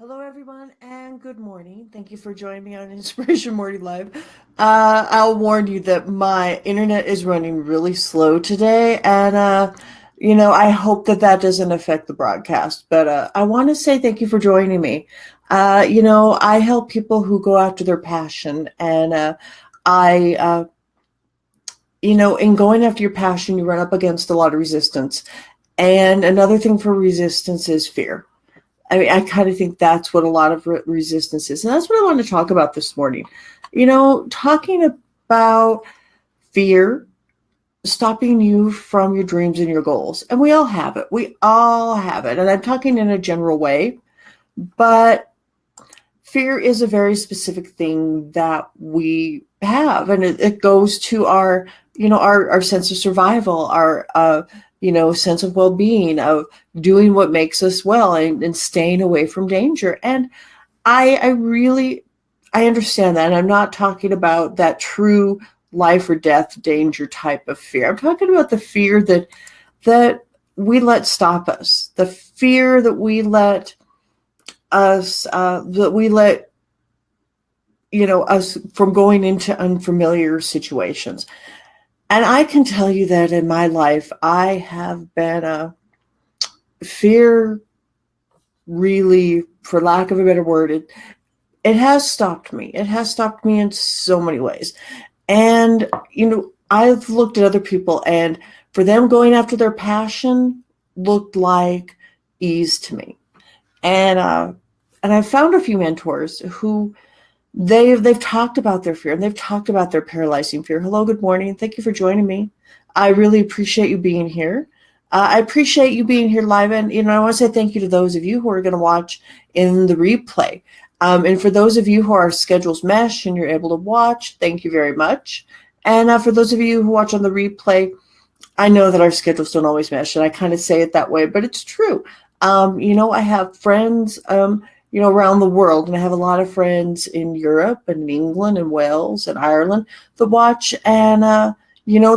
Hello, everyone, and good morning. Thank you for joining me on Inspiration Morning Live. I'll warn you that my internet is running really slow today, and I hope that that doesn't affect the broadcast. But I want to say thank you for joining me. I help people who go after their passion, and I, in going after your passion, you run up against a lot of resistance. And another thing for resistance is fear. I mean, I kind of think that's what a lot of resistance is. And that's what I want to talk about this morning. Talking about fear stopping you from your dreams and your goals. And we all have it. We all have it. And I'm talking in a general way, but fear is a very specific thing that we have. And it goes to our sense of survival, our, sense of well-being, of doing what makes us well and staying away from danger. And I understand that. And I'm not talking about that true life or death danger type of fear. I'm talking about the fear that we let stop us, the fear that we let us, us from going into unfamiliar situations. And I can tell you that in my life, I have been fear really, for lack of a better word, it has stopped me. It has stopped me in so many ways. And, I've looked at other people, and for them going after their passion looked like ease to me. And I've found a few mentors who they've talked about their fear, and they've talked about their paralyzing fear. Hello, good morning. Thank you for joining me. I really appreciate you being here. I appreciate you being here live. And, I want to say thank you to those of you who are going to watch in the replay. And for those of you who are schedules mesh and you're able to watch, thank you very much. And for those of you who watch on the replay, I know that our schedules don't always mesh, and I kind of say it that way, but it's true. I have friends, around the world, and I have a lot of friends in Europe and in England and Wales and Ireland that watch, and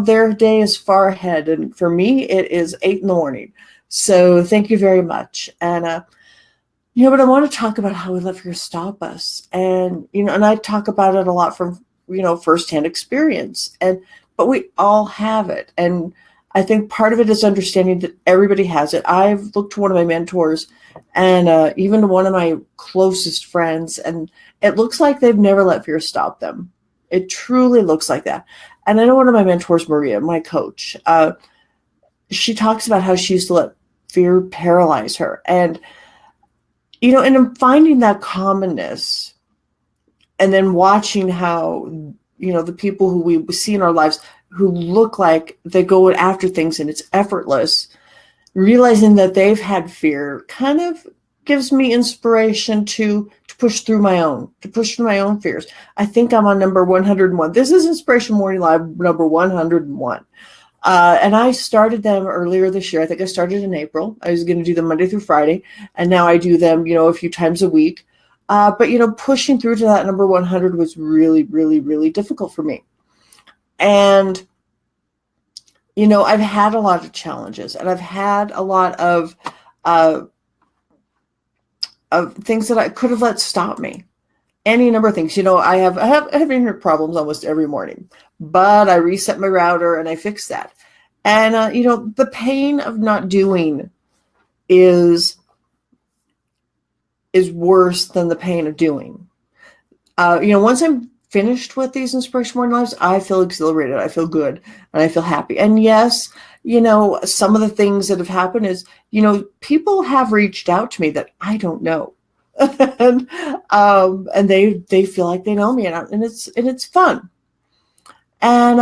their day is far ahead, and for me it is 8 in the morning. So thank you very much. And but I want to talk about how we let fear stop us, and and I talk about it a lot from firsthand experience, but we all have it. And I think part of it is understanding that everybody has it. I've looked to one of my mentors and even one of my closest friends, and it looks like they've never let fear stop them. It truly looks like that. And I know one of my mentors, Maria, my coach, she talks about how she used to let fear paralyze her. And, and I'm finding that commonness, and then watching how, the people who we see in our lives who look like they go after things and it's effortless, realizing that they've had fear kind of gives me inspiration to push through my own fears. I think I'm on number 101. This is Inspiration Morning Live number 101. And I started them earlier this year. I think I started in April. I was going to do them Monday through Friday, and now I do them, a few times a week. But pushing through to that number 100 was really, really, really difficult for me. And I've had a lot of challenges, and I've had a lot of things that I could have let stop me. Any number of things. I have internet problems almost every morning, but I reset my router and I fix that. And the pain of not doing is worse than the pain of doing. Once I'm finished with these Inspiration Morning Lives, I feel exhilarated, I feel good, and I feel happy. And yes, some of the things that have happened is, people have reached out to me that I don't know. and they feel like they know me, and it's fun. And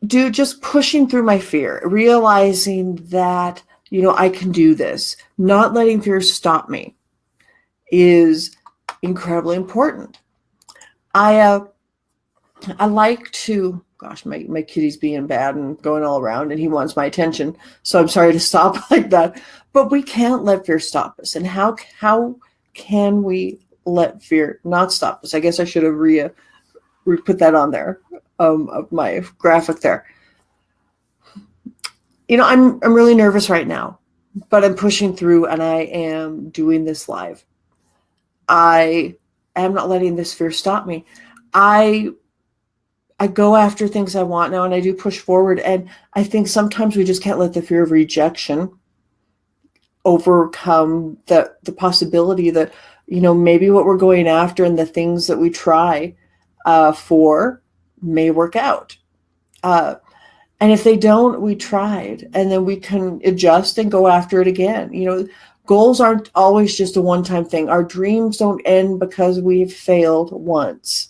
just pushing through my fear, realizing that I can do this, not letting fear stop me, is incredibly important. I like to, gosh, my kitty's being bad and going all around, and he wants my attention. So I'm sorry to stop like that, but we can't let fear stop us. And how can we let fear not stop us? I guess I should have put that on there, of my graphic there. I'm really nervous right now, but I'm pushing through and I am doing this live. I am not letting this fear stop me. I go after things I want now and I do push forward. And I think sometimes we just can't let the fear of rejection overcome the possibility that, maybe what we're going after and the things that we try for may work out. And if they don't, we tried, and then we can adjust and go after it again. Goals aren't always just a one-time thing. Our dreams don't end because we've failed once.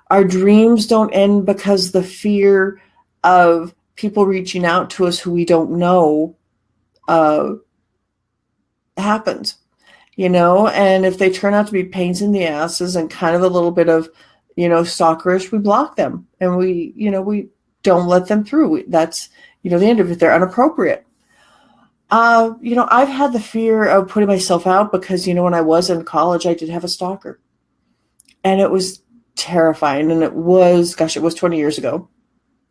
Our dreams don't end because the fear of people reaching out to us who we don't know happens, and if they turn out to be pains in the asses and kind of a little bit of, stalkerish, we block them and we don't let them through. That's, the end of it. They're inappropriate. I've had the fear of putting myself out because, when I was in college, I did have a stalker and it was terrifying. And it was 20 years ago.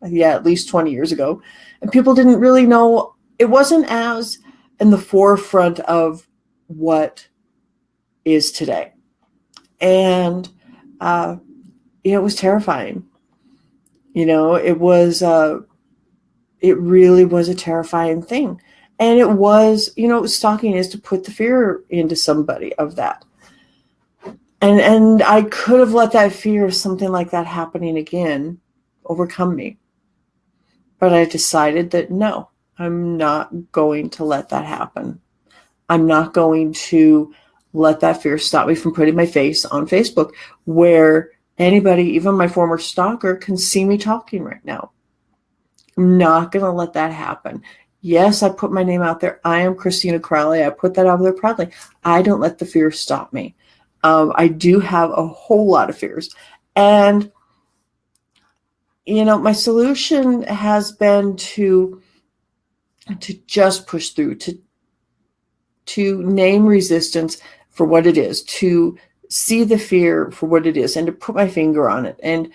Yeah, at least 20 years ago. And people didn't really know. It wasn't as in the forefront of what is today. And, it was terrifying. It really was a terrifying thing. And it was, stalking is to put the fear into somebody of that. And I could have let that fear of something like that happening again overcome me. But I decided that no, I'm not going to let that happen. I'm not going to let that fear stop me from putting my face on Facebook where anybody, even my former stalker, can see me talking right now. I'm not going to let that happen. Yes, I put my name out there. I am Christina Crowley. I put that out there proudly. I don't let the fear stop me. I do have a whole lot of fears. And, my solution has been to just push through, to name resistance for what it is, to see the fear for what it is and to put my finger on it. And,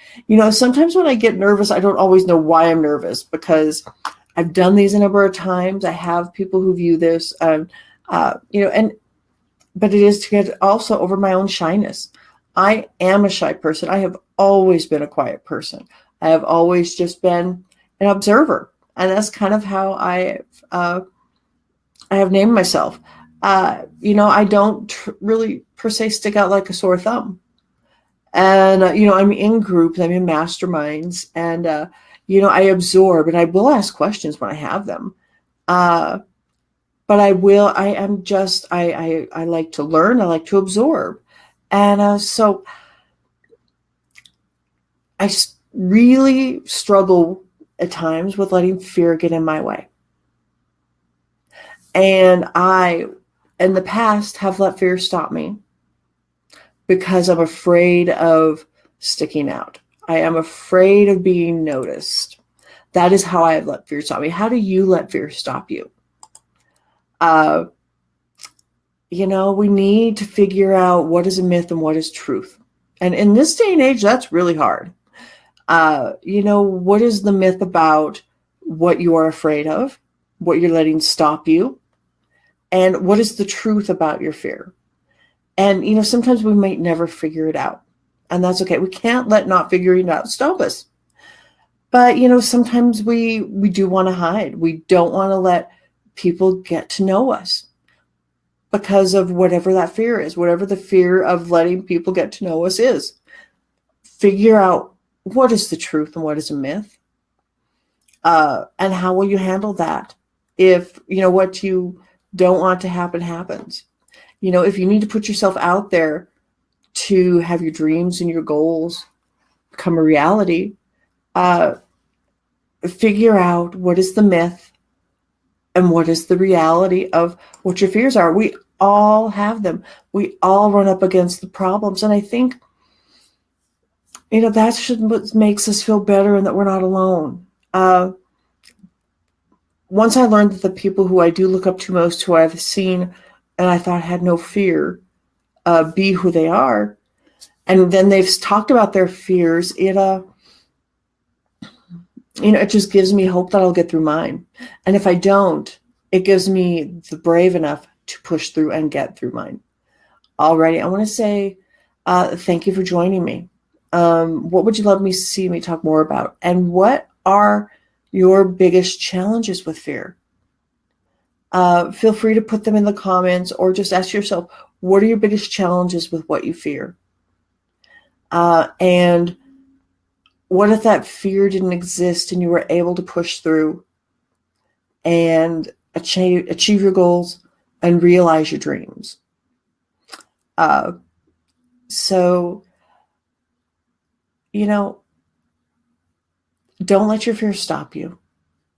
sometimes when I get nervous, I don't always know why I'm nervous because I've done these a number of times. I have people who view this, but it is to get also over my own shyness. I am a shy person. I have always been a quiet person. I have always just been an observer. And that's kind of how I have named myself. I don't really per se stick out like a sore thumb. And, I'm in groups, I'm in masterminds, and, I absorb and I will ask questions when I have them. But I like to learn. I like to absorb. And so I really struggle at times with letting fear get in my way. And I, in the past, have let fear stop me because I'm afraid of sticking out. I am afraid of being noticed. That is how I have let fear stop me. How do you let fear stop you? We need to figure out what is a myth and what is truth. And in this day and age, that's really hard. What is the myth about what you are afraid of, what you're letting stop you, and what is the truth about your fear? And, sometimes we might never figure it out. And that's okay. We can't let not figuring it out stop us. But, sometimes we do want to hide. We don't want to let people get to know us because of whatever that fear is, whatever the fear of letting people get to know us is. Figure out what is the truth and what is a myth. And how will you handle that if, what you don't want to happen happens? If you need to put yourself out there to have your dreams and your goals become a reality, figure out what is the myth and what is the reality of what your fears are. We all have them. We all run up against the problems. And I think, that's what makes us feel better and that we're not alone. Once I learned that the people who I do look up to most, who I've seen and I thought had no fear, be who they are, and then they've talked about their fears, it it just gives me hope that I'll get through mine. And if I don't, it gives me the brave enough to push through and get through mine. Alrighty, I want to say thank you for joining me. What would you love me to see me talk more about? And what are your biggest challenges with fear? Feel free to put them in the comments or just ask yourself, what are your biggest challenges with what you fear? And what if that fear didn't exist and you were able to push through and achieve your goals and realize your dreams? So, don't let your fear stop you.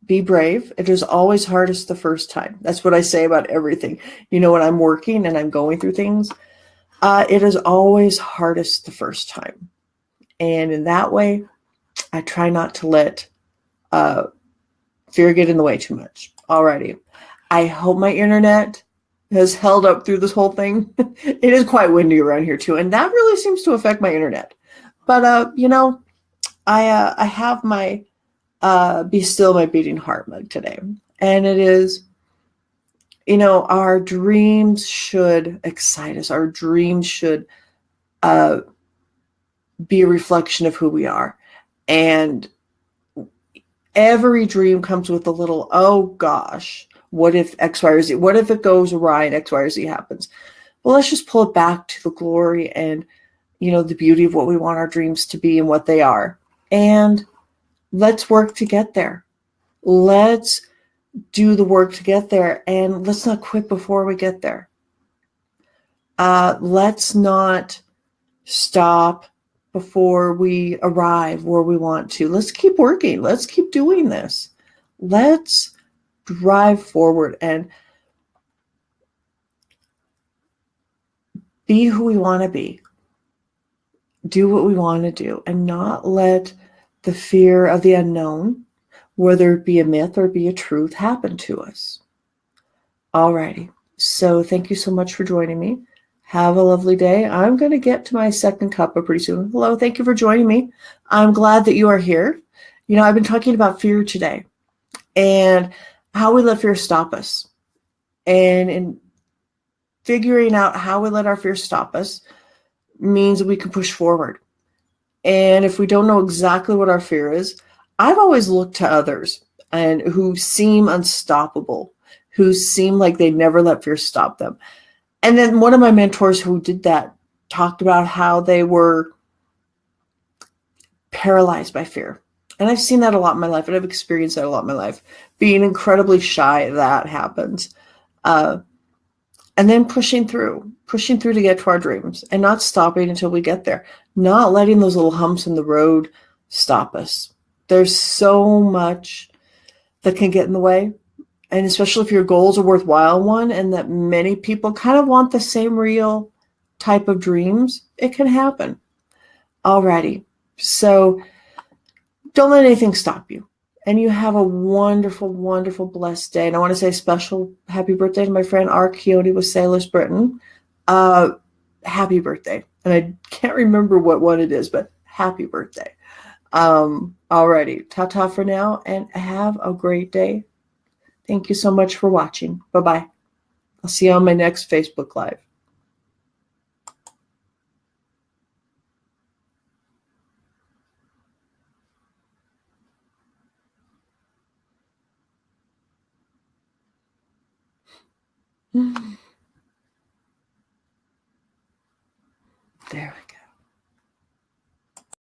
Be brave. It is always hardest the first time. That's what I say about everything. When I'm working and I'm going through things, it is always hardest the first time. And in that way, I try not to let fear get in the way too much. Alrighty. I hope my internet has held up through this whole thing. It is quite windy around here too, and that really seems to affect my internet. But I have my Be Still My Beating Heart mug today, and it is, our dreams should excite us. Our dreams should be a reflection of who we are, and every dream comes with a little, oh gosh, what if X, Y, or Z? What if it goes awry and X, Y, or Z happens? Well, let's just pull it back to the glory and, the beauty of what we want our dreams to be and what they are. And let's work to get there. Let's do the work to get there. And let's not quit before we get there. Let's not stop before we arrive where we want to. Let's keep working. Let's keep doing this. Let's drive forward and be who we want to be. Do what we want to do and not let the fear of the unknown, whether it be a myth or be a truth, happen to us. Alrighty. So thank you so much for joining me. Have a lovely day. I'm going to get to my second cuppa pretty soon. Hello, thank you for joining me. I'm glad that you are here. I've been talking about fear today and how we let fear stop us. And in figuring out how we let our fear stop us means that we can push forward. And if we don't know exactly what our fear is, I've always looked to others and who seem unstoppable, who seem like they never let fear stop them. And then one of my mentors who did that talked about how they were paralyzed by fear. And I've seen that a lot in my life, and I've experienced that a lot in my life. Being incredibly shy, that happens. And then pushing through to get to our dreams and not stopping until we get there. Not letting those little humps in the road stop us. There's so much that can get in the way. And especially if your goal's a worthwhile one and that many people kind of want the same real type of dreams, it can happen. Alrighty. So don't let anything stop you. And you have a wonderful, wonderful, blessed day. And I want to say a special happy birthday to my friend R. Keone with Sailors Britain. Happy birthday. And I can't remember what one it is, but happy birthday. Alrighty. Ta-ta for now and have a great day. Thank you so much for watching. Bye-bye. I'll see you on my next Facebook Live. There we go.